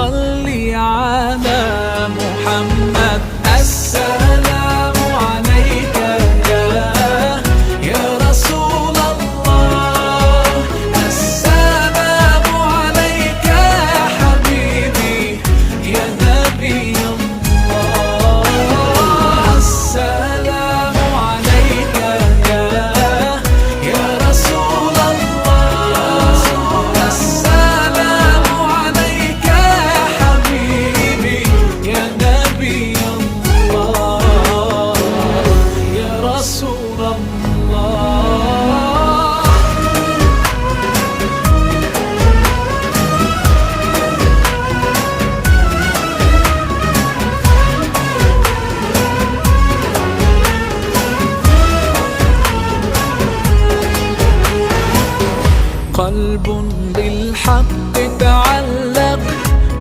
صل على محمد. السلام عليك يا رسول الله، السلام عليك يا حبيبي يا نبي الله. السلام عليك يا رسول الله، السلام عليك يا حبيبي يا نبي الله يا رسول الله. قلب بالحق تعالى